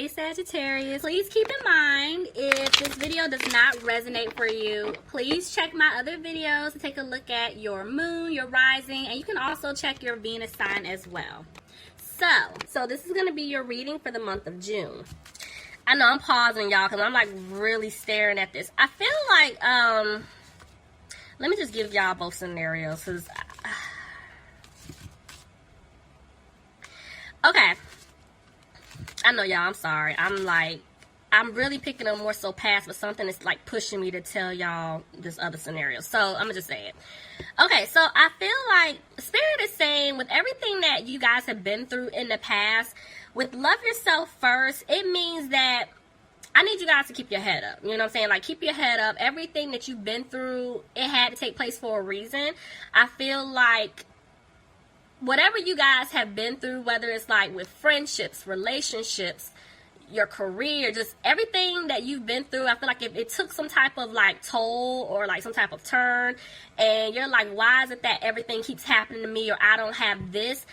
Hey Sagittarius, please keep in mind if this video does not resonate for you, please check my other videos to take a look at your moon, your rising, and you can also check your Venus sign as well. So this is going to be your reading for the month of June. I know I'm pausing, y'all, because I'm like really staring at this. I feel like, let me just give y'all both scenarios. Okay. I know, y'all, I'm sorry. I'm really picking up more so past, but something is like pushing me to tell y'all this other scenario. So I'm gonna just say it. Okay, so I feel like Spirit is saying with everything that you guys have been through in the past, with love yourself first, it means that I need you guys to keep your head up. You know what I'm saying? Like, keep your head up. Everything that you've been through, it had to take place for a reason. I feel like whatever you guys have been through, whether it's like with friendships, relationships, your career, just everything that you've been through, I feel like if it took some type of like toll or like some type of turn, and you're like, why is it that everything keeps happening to me, or I don't have this?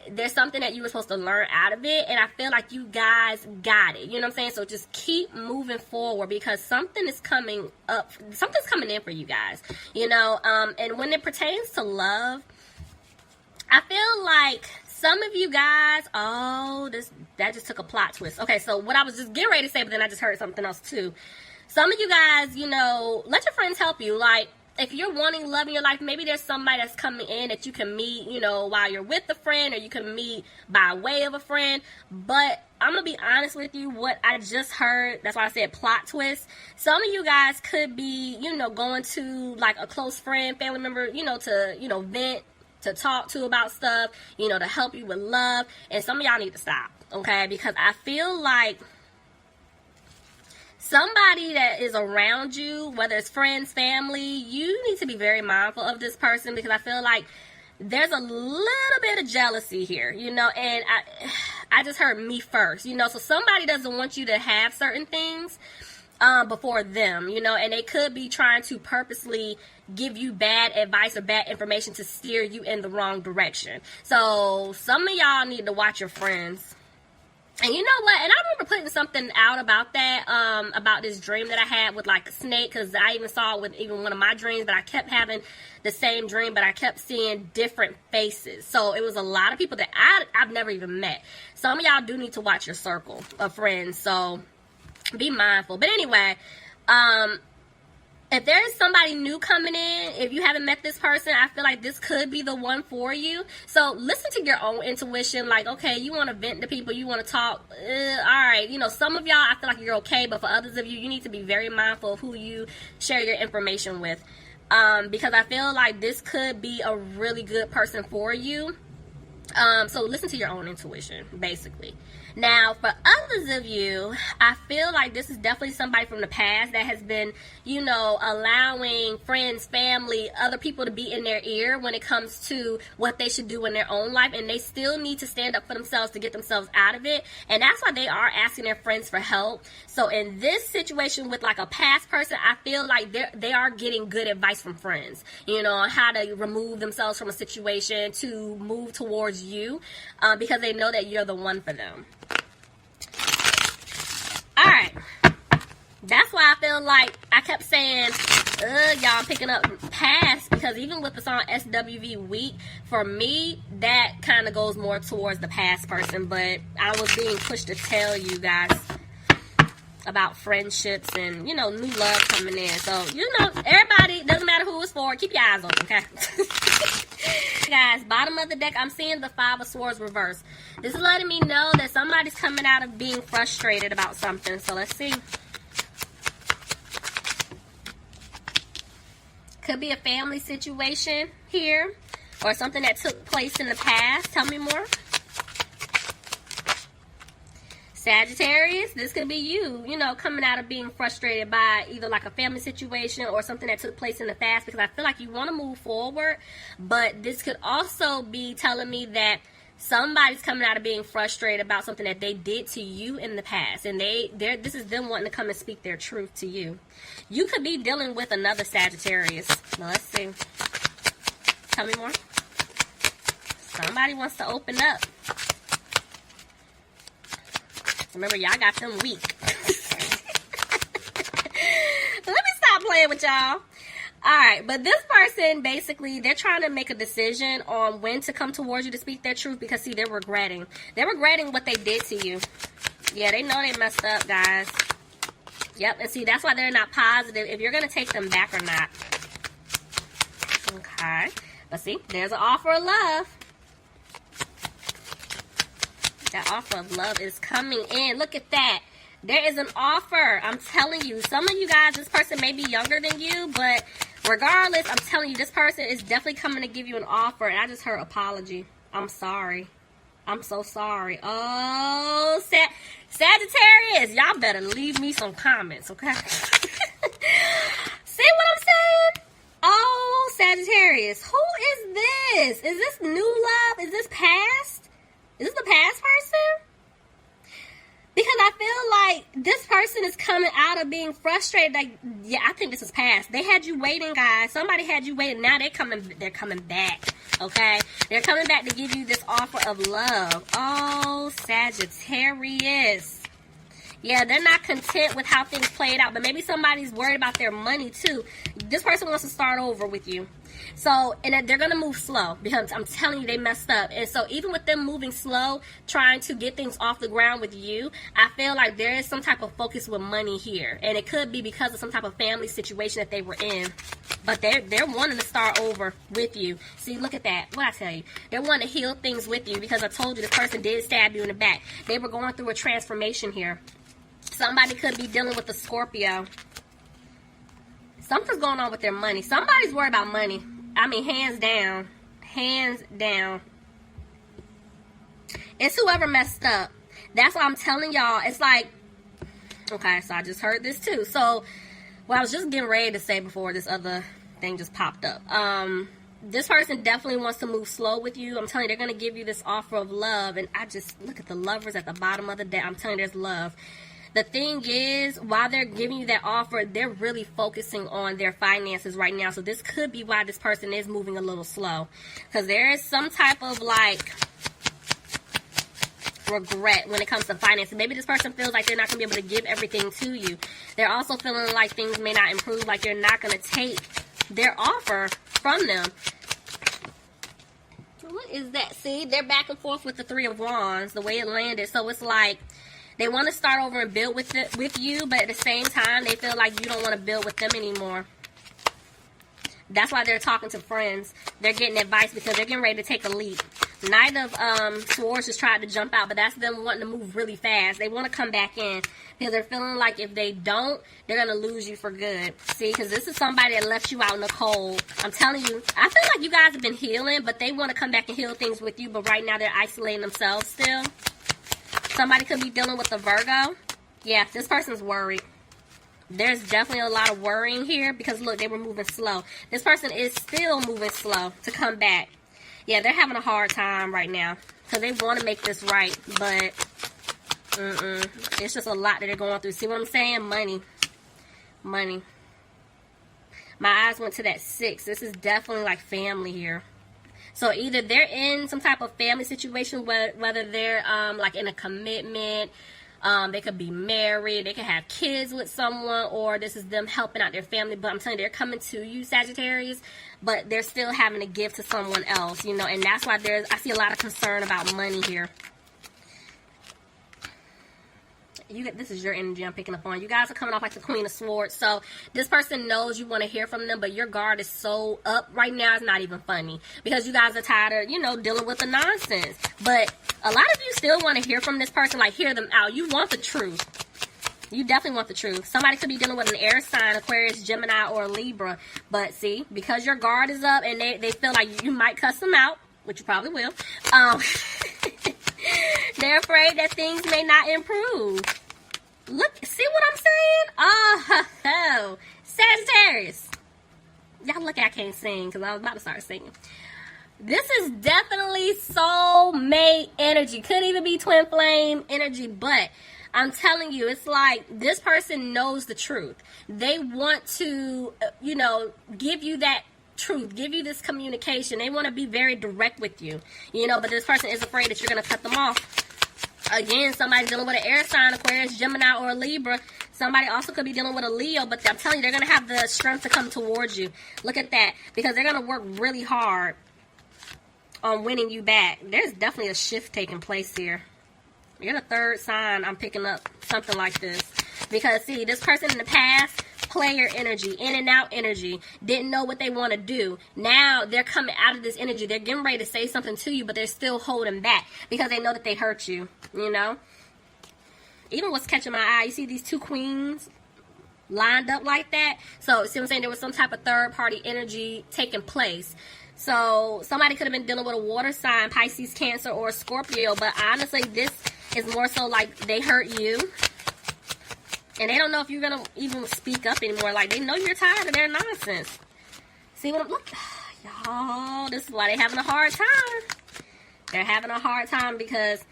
There's something that you were supposed to learn out of it, and I feel like you guys got it. You know what I'm saying? So just keep moving forward, because something is coming up, something's coming in for you guys, you know. And when it pertains to love, I feel like some of you guys, that just took a plot twist. Okay, so what I was just getting ready to say, but then I just heard something else too. Some of you guys, you know, let your friends help you. Like, if you're wanting love in your life, maybe there's somebody that's coming in that you can meet, you know, while you're with a friend, or you can meet by way of a friend. But I'm going to be honest with you, what I just heard, that's why I said plot twist. Some of you guys could be, you know, going to like a close friend, family member, you know, to, you know, vent, to talk to about stuff, you know, to help you with love. And some of y'all need to stop, okay? Because I feel like somebody that is around you, whether it's friends, family, you need to be very mindful of this person, because I feel like there's a little bit of jealousy here, you know. And I just heard me first, you know. So somebody doesn't want you to have certain things before them, you know, and they could be trying to purposely give you bad advice or bad information to steer you in the wrong direction. So some of y'all need to watch your friends. And you know what? And I remember putting something out about that, about this dream that I had with like a snake, because I even saw it with even one of my dreams, but I kept having the same dream, but I kept seeing different faces. So it was a lot of people that I've never even met. Some of y'all do need to watch your circle of friends. So be mindful. But anyway, if there is somebody new coming in, if you haven't met this person, I feel like this could be the one for you. So listen to your own intuition. Like, okay, you want to vent to people, you want to talk, all right. You know, some of y'all, I feel like you're okay, but for others of you, you need to be very mindful of who you share your information with, because I feel like this could be a really good person for you. So listen to your own intuition, basically. Now, for others of you, I feel like this is definitely somebody from the past that has been, you know, allowing friends, family, other people to be in their ear when it comes to what they should do in their own life, and they still need to stand up for themselves to get themselves out of it, and that's why they are asking their friends for help. So in this situation with like a past person, I feel like they are getting good advice from friends, you know, on how to remove themselves from a situation to move towards you, because they know that you're the one for them. Alright, that's why I feel like I kept saying, y'all, I'm picking up past, because even with the song SWV Weak, for me, that kind of goes more towards the past person, but I was being pushed to tell you guys about friendships and, you know, new love coming in. So, you know, everybody, doesn't matter who it's for, keep your eyes open, okay? Guys, bottom of the deck, I'm seeing the Five of Swords reverse. This is letting me know that somebody's coming out of being frustrated about something. So let's see. Could be a family situation here, or something that took place in the past. Tell me more. Sagittarius, this could be you know, coming out of being frustrated by either like a family situation or something that took place in the past, because I feel like you want to move forward, but this could also be telling me that somebody's coming out of being frustrated about something that they did to you in the past, and this is them wanting to come and speak their truth to you. You could be dealing with another Sagittarius. Now let's see. Tell me more. Somebody wants to open up. Remember, y'all got them weak. Let me stop playing with y'all. Alright, but this person, basically, they're trying to make a decision on when to come towards you to speak their truth because, see, they're regretting. They're regretting what they did to you. Yeah, they know they messed up, guys. Yep, and see, that's why they're not positive if you're going to take them back or not. Okay. But see, there's an offer of love. That offer of love is coming in. Look at that. There is an offer. I'm telling you. Some of you guys, this person may be younger than you, but regardless, I'm telling you, this person is definitely coming to give you an offer. And I just heard apology. I'm sorry. I'm so sorry. Oh, Sagittarius, y'all better leave me some comments, okay? See what I'm saying? Oh, Sagittarius, who is this? Is this new love? Is this past? Is this the past person? Because I feel like this person is coming out of being frustrated. Like, yeah, I think this is past. They had you waiting, guys. Somebody had you waiting. Now they're coming back. Okay? They're coming back to give you this offer of love. Oh, Sagittarius. Yeah, they're not content with how things played out, but maybe somebody's worried about their money too. This person wants to start over with you. So, and they're going to move slow because I'm telling you, they messed up. And so even with them moving slow, trying to get things off the ground with you, I feel like there is some type of focus with money here. And it could be because of some type of family situation that they were in. But they're wanting to start over with you. See, look at that. What I tell you? They're wanting to heal things with you because I told you this person did stab you in the back. They were going through a transformation here. Somebody could be dealing with a Scorpio. Something's going on with their money. Somebody's worried about money. I mean, hands down. Hands down. It's whoever messed up. That's what I'm telling y'all. It's like, okay, so I just heard this too. So, what I was just getting ready to say before this other thing just popped up. This person definitely wants to move slow with you. I'm telling you, they're going to give you this offer of love. And I just, look at the lovers at the bottom of the deck. I'm telling you, there's love. The thing is, while they're giving you that offer, they're really focusing on their finances right now. So this could be why this person is moving a little slow. Because there is some type of, like, regret when it comes to finances. Maybe this person feels like they're not going to be able to give everything to you. They're also feeling like things may not improve, like you're not going to take their offer from them. What is that? See, they're back and forth with the Three of Wands, the way it landed. So it's like, they want to start over and build with you, but at the same time, they feel like you don't want to build with them anymore. That's why they're talking to friends. They're getting advice because they're getting ready to take a leap. Knight of Swords just tried to jump out, but that's them wanting to move really fast. They want to come back in because they're feeling like if they don't, they're going to lose you for good. See, because this is somebody that left you out in the cold. I'm telling you, I feel like you guys have been healing, but they want to come back and heal things with you, but right now they're isolating themselves still. Somebody could be dealing with a Virgo. Yeah, this person's worried. There's definitely a lot of worrying here because, look, they were moving slow. This person is still moving slow to come back. Yeah, they're having a hard time right now because they want to make this right, but it's just a lot that they're going through. See what I'm saying? Money. Money. My eyes went to that 6. This is definitely like family here. So either they're in some type of family situation, whether they're like in a commitment, they could be married, they could have kids with someone, or this is them helping out their family. But I'm telling you, they're coming to you, Sagittarius, but they're still having to give to someone else, you know, and that's why I see a lot of concern about money here. This is your energy I'm picking up on. You guys are coming off like the Queen of Swords. So this person knows you want to hear from them, but your guard is so up right now, it's not even funny. Because you guys are tired of, you know, dealing with the nonsense. But a lot of you still want to hear from this person, like hear them out. You want the truth. You definitely want the truth. Somebody could be dealing with an air sign, Aquarius, Gemini, or Libra. But see, because your guard is up and they feel like you might cuss them out, which you probably will. They're afraid that things may not improve. Look, see what I'm saying? Oh, Sagittarius. Y'all look, I can't sing because I was about to start singing. This is definitely soulmate energy. Could even be twin flame energy, but I'm telling you, it's like this person knows the truth. They want to, you know, give you that truth, give you this communication. They want to be very direct with you, you know, but this person is afraid that you're going to cut them off. Again, somebody's dealing with an air sign, Aquarius, Gemini, or a Libra. Somebody also could be dealing with a Leo, but I'm telling you, they're going to have the strength to come towards you. Look at that. Because they're going to work really hard on winning you back. There's definitely a shift taking place here. You're the third sign I'm picking up something like this. Because, see, this person in the past, player energy, in and out energy, didn't know what they want to do. Now they're coming out of this energy. They're getting ready to say something to you, but they're still holding back because they know that they hurt you, you know? Even what's catching my eye, you see these two queens lined up like that? So, see what I'm saying? There was some type of third-party energy taking place. So, somebody could have been dealing with a water sign, Pisces, Cancer, or Scorpio, but honestly, this is more so like they hurt you. And they don't know if you're going to even speak up anymore. Like, they know you're tired of their nonsense. See what I'm... Look, y'all, this is why they're having a hard time. They're having a hard time because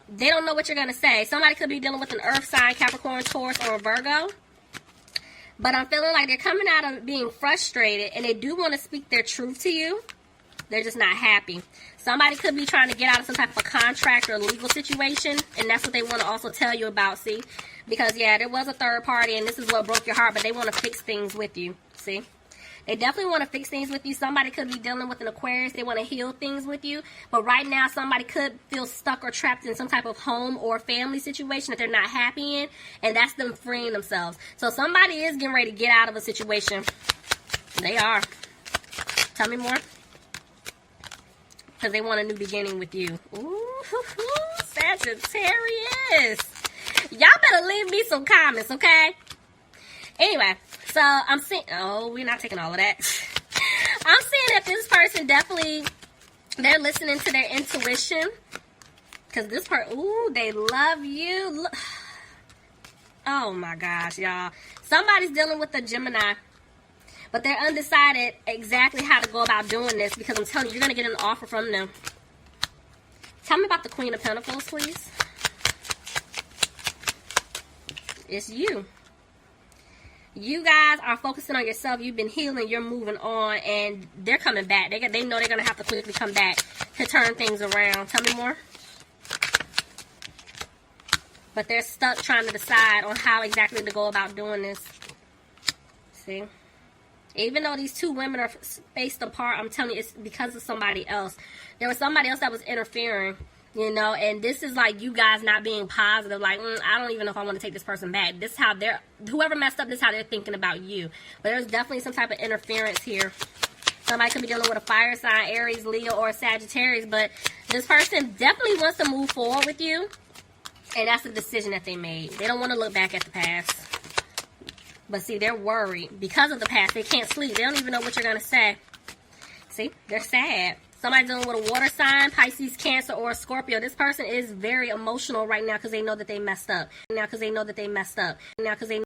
they don't know what you're going to say. Somebody could be dealing with an earth sign, Capricorn, Taurus, or Virgo. But I'm feeling like they're coming out of being frustrated, and they do want to speak their truth to you. They're just not happy. Somebody could be trying to get out of some type of contract or legal situation, and that's what they want to also tell you about, see? Because, yeah, there was a third party, and this is what broke your heart, but they want to fix things with you, see? They definitely want to fix things with you. Somebody could be dealing with an Aquarius. They want to heal things with you. But right now, somebody could feel stuck or trapped in some type of home or family situation that they're not happy in, and that's them freeing themselves. So somebody is getting ready to get out of a situation. They are. Tell me more. Because they want a new beginning with you. Ooh, Sagittarius. Y'all better leave me some comments, okay? Anyway, so I'm seeing... Oh, we're not taking all of that. I'm seeing that this person definitely... They're listening to their intuition. Because this part... Ooh, they love you. Oh, my gosh, y'all. Somebody's dealing with a Gemini. But they're undecided exactly how to go about doing this because I'm telling you, you're going to get an offer from them. Tell me about the Queen of Pentacles, please. It's you. You guys are focusing on yourself. You've been healing. You're moving on. And they're coming back. They know they're going to have to quickly come back to turn things around. Tell me more. But they're stuck trying to decide on how exactly to go about doing this. See? Even though these two women are spaced apart, I'm telling you, it's because of somebody else. There was somebody else that was interfering, you know, and this is like you guys not being positive. Like, I don't even know if I want to take this person back. This is how whoever messed up, this is how they're thinking about you. But there's definitely some type of interference here. Somebody could be dealing with a fire sign, Aries, Leo, or Sagittarius. But this person definitely wants to move forward with you. And that's the decision that they made. They don't want to look back at the past. But see, they're worried. Because of the past, they can't sleep. They don't even know what you're going to say. See, they're sad. Somebody dealing with a water sign, Pisces, Cancer, or Scorpio. This person is very emotional right now because they know that they messed up. Now because they know that they messed up. Now because they